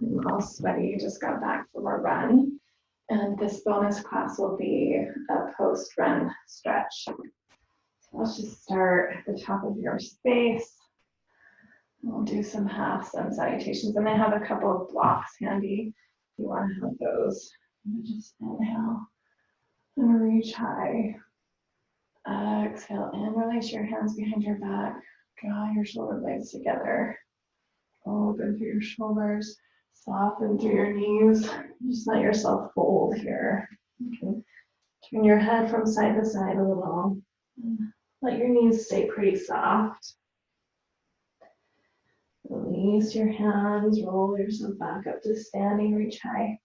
I'm all sweaty, just got back from a run. And this bonus class will be a post-run stretch. So let's just start at the top of your space. We'll do some half sun salutations. And I have a couple of blocks handy if you want to have those. Just inhale and reach high. Exhale and release your hands behind your back. Draw your shoulder blades together. Open through your shoulders. Soften through your knees. Just let yourself fold here. You can turn your head from side to side a little. Let your knees stay pretty soft. Release your hands. Roll yourself back up to standing. Reach high.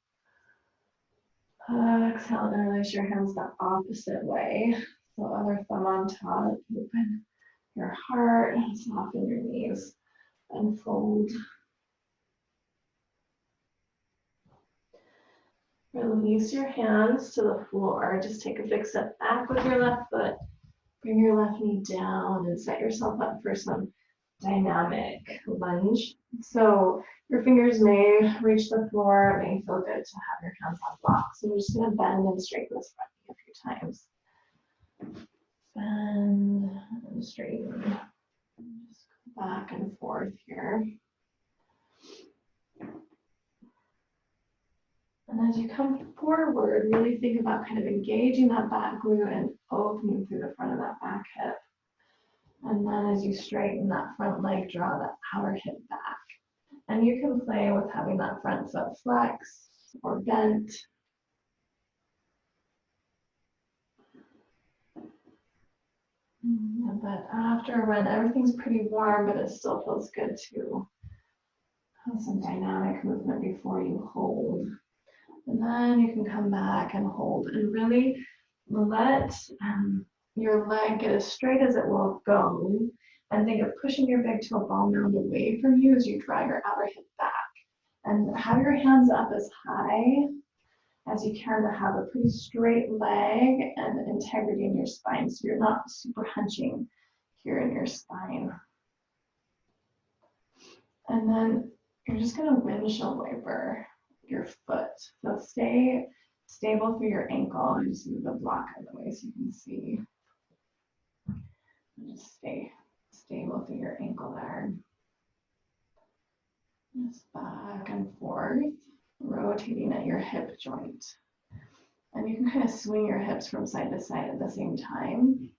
Exhale and release your hands the opposite way. So other thumb on top. Open your heart. Soften your knees. And fold. Release your hands to the floor. Just take a big step back with your left foot. Bring your left knee down and set yourself up for some dynamic lunge. So your fingers may reach the floor. It may feel good to have your hands on blocks. So we're just going to bend and straighten this front knee a few times. Bend and straighten. Just go back and forth here. And as you come forward, really think about kind of engaging that back glute and opening through the front of that back hip. And then as you straighten that front leg, draw that outer hip back. And you can play with having that front foot flexed or bent. But after a run, everything's pretty warm, but it still feels good to have some dynamic movement before you hold. And then you can come back and hold and really let your leg get as straight as it will go. And think of pushing your big toe ball mound away from you as you draw your outer hip back. And have your hands up as high as you can to have a pretty straight leg and integrity in your spine. So you're not super hunching here in your spine. And then you're just going to windshield wiper your foot. So stay stable through your ankle and just move the block out of the way so you can see. And just stay stable through your ankle there. Just back and forth, rotating at your hip joint. And you can kind of swing your hips from side to side at the same time.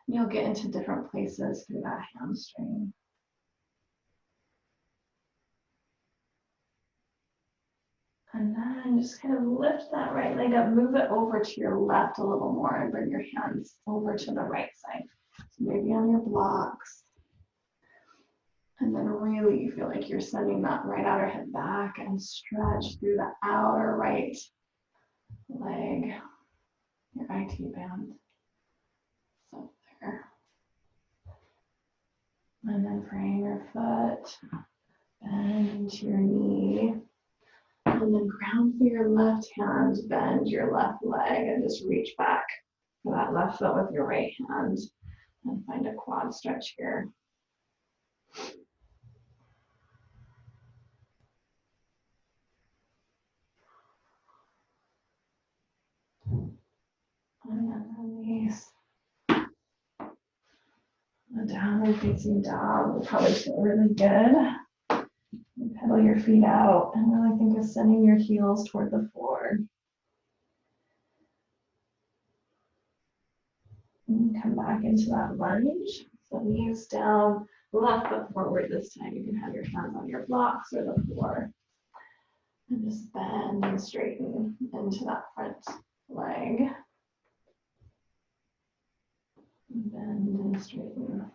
And you'll get into different places through that hamstring. And then just kind of lift that right leg up, move it over to your left a little more and bring your hands over to the right side. So maybe on your blocks. And then really you feel like you're sending that right outer hip back and stretch through the outer right leg, your IT band. So there. And then frame your foot, bend into your knee. And then ground through your left hand, bend your left leg, and just reach back for that left foot with your right hand. And find a quad stretch here. And then release. A downward facing dog will probably feel really good. Pedal your feet out and really think of sending your heels toward the floor. And come back into that lunge. So knees down, left foot forward this time. You can have your hands on your blocks or the floor. And just bend and straighten into that front leg. Bend and straighten.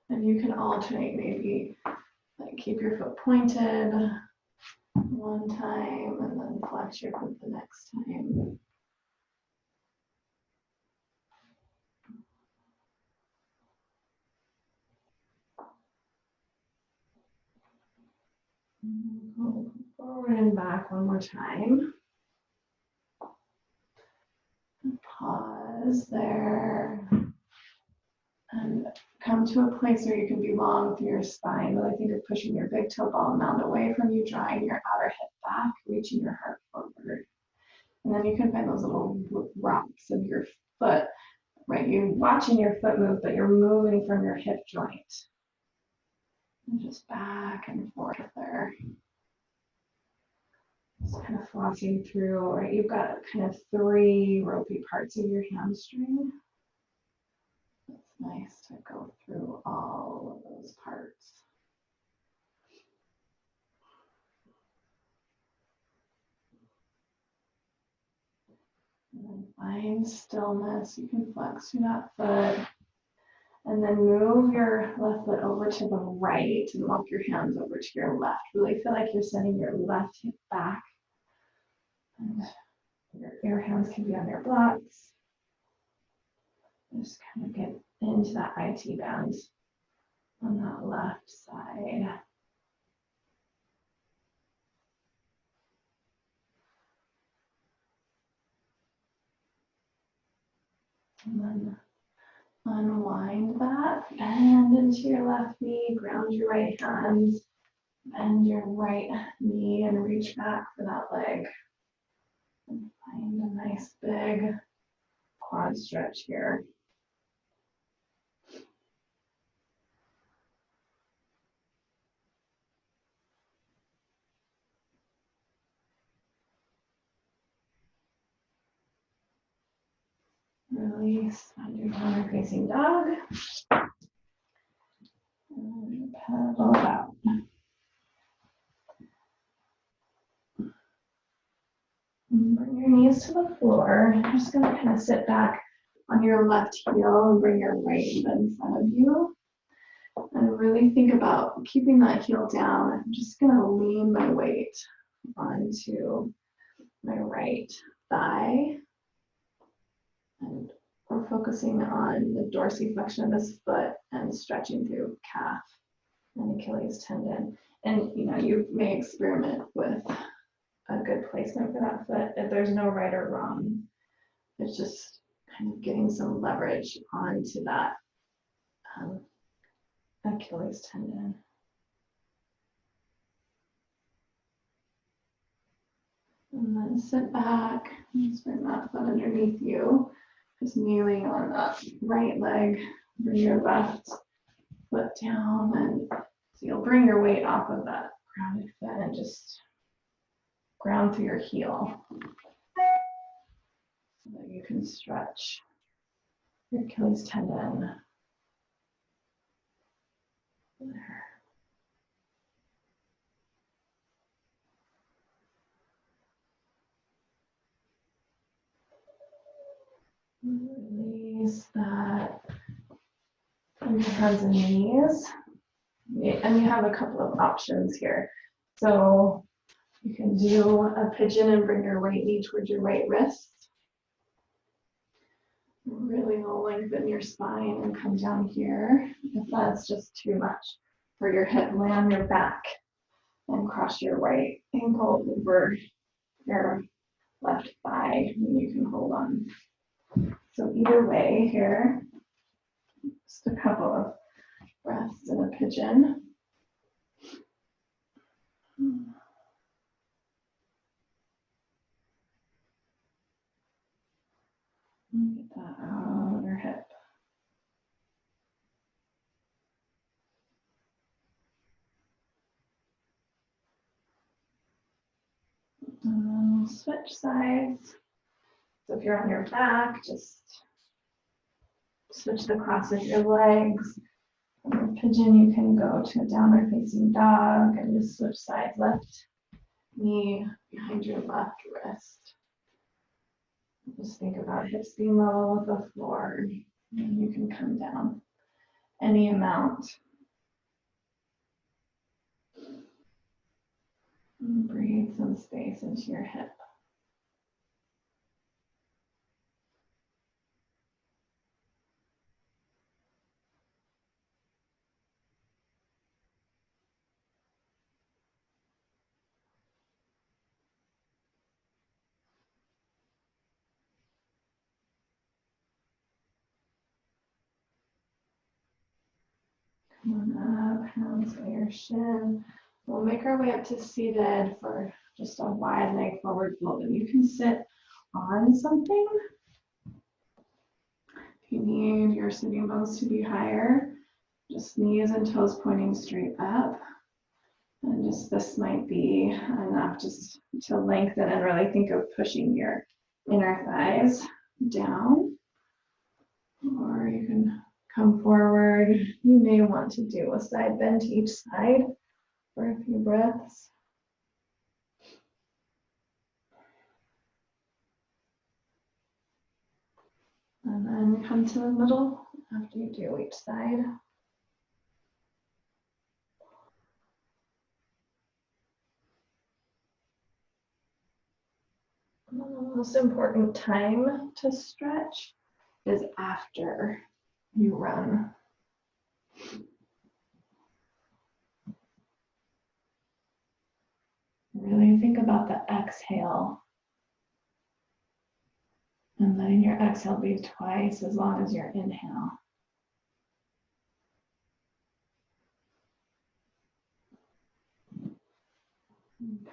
And you can alternate, maybe like keep your foot pointed one time and then flex your foot the next time. Go forward and back one more time. Pause there and come to a place where you can be long through your spine. Really think of pushing your big toe ball mound away from you, drawing your outer hip back, reaching your heart forward. And then you can find those little rocks of your foot, right? You're watching your foot move, but you're moving from your hip joint. And just back and forth there. Just kind of flossing through, right? You've got kind of 3 ropey parts of your hamstring. It's nice to go through all of those parts. And then find stillness. You can flex through that foot. And then move your left foot over to the right and walk your hands over to your left. Really feel like you're sending your left hip back. And your hands can be on your blocks. Just kind of get into that IT band on that left side. And then unwind that, bend into your left knee, ground your right hand, bend your right knee and reach back for that leg. And find a nice big quad stretch here. Release, find your downward facing dog. And pedal out. And bring your knees to the floor. You're just going to kind of sit back on your left heel and bring your right foot in front of you. And really think about keeping that heel down. I'm just going to lean my weight onto my right thigh. And we're focusing on the dorsiflexion of this foot and stretching through calf and Achilles tendon. And you may experiment with a good placement for that foot. If there's no right or wrong, it's just kind of getting some leverage onto that Achilles tendon. And then sit back, just bring that foot underneath you, just kneeling on that right leg, bring your left foot down, and so you'll bring your weight off of that grounded foot and just ground through your heel so that you can stretch your Achilles tendon. There. Release that from your hands and knees. And you have a couple of options here. So you can do a pigeon and bring your right knee towards your right wrist. Really lengthen your spine and come down here. If that's just too much for your hip, lay on your back and cross your right ankle over your left thigh, and you can hold on. So either way here, just a couple of breaths in a pigeon. Get that out of your hip. And then we'll switch sides. So if you're on your back, just switch the cross of your legs. From a pigeon, you can go to a downward facing dog and just switch sides. Left knee behind your left wrist. Just think about hips being level with the floor. And you can come down any amount. And breathe some space into your hip. Come on up, hands by your shin. We'll make our way up to seated for just a wide leg forward fold. And you can sit on something. If you need your sitting bones to be higher, just knees and toes pointing straight up. And just this might be enough just to lengthen and really think of pushing your inner thighs down. Or you can come forward. You may want to do a side bend to each side for a few breaths. And then come to the middle after you do each side. And then the most important time to stretch is after you run. Really think about the exhale. And letting your exhale be twice as long as your inhale.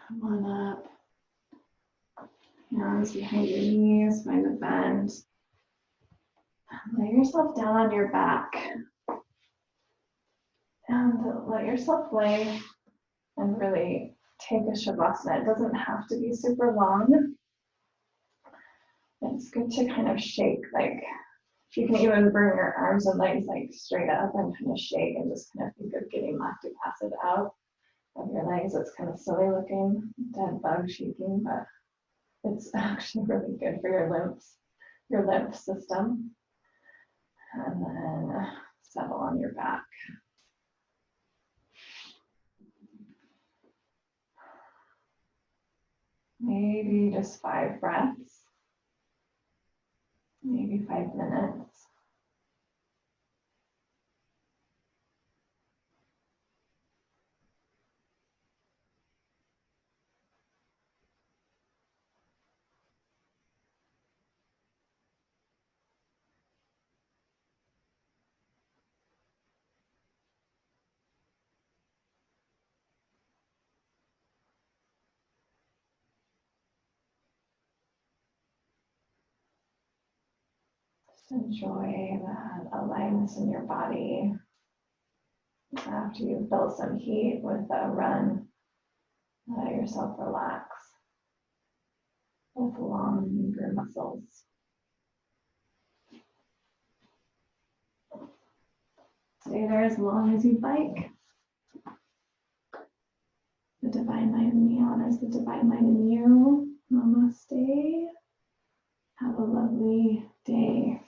Come on up. Hands behind your knees, find a bend. Lay yourself down on your back. And let yourself lay and really take a Shavasana. It doesn't have to be super long. It's good to kind of shake, like you can even bring your arms and legs like straight up and kind of shake and just kind of think of getting lactic acid out of your legs. It's kind of silly looking, dead bug shaking, but it's actually really good for your lymph system. And then settle on your back. Maybe just 5 breaths, maybe 5 minutes. Just enjoy that alignment in your body. After you've built some heat with a run, let yourself relax with longer muscles. Stay there as long as you'd like. The divine light in me honors the divine light in you. Namaste. Have a lovely day.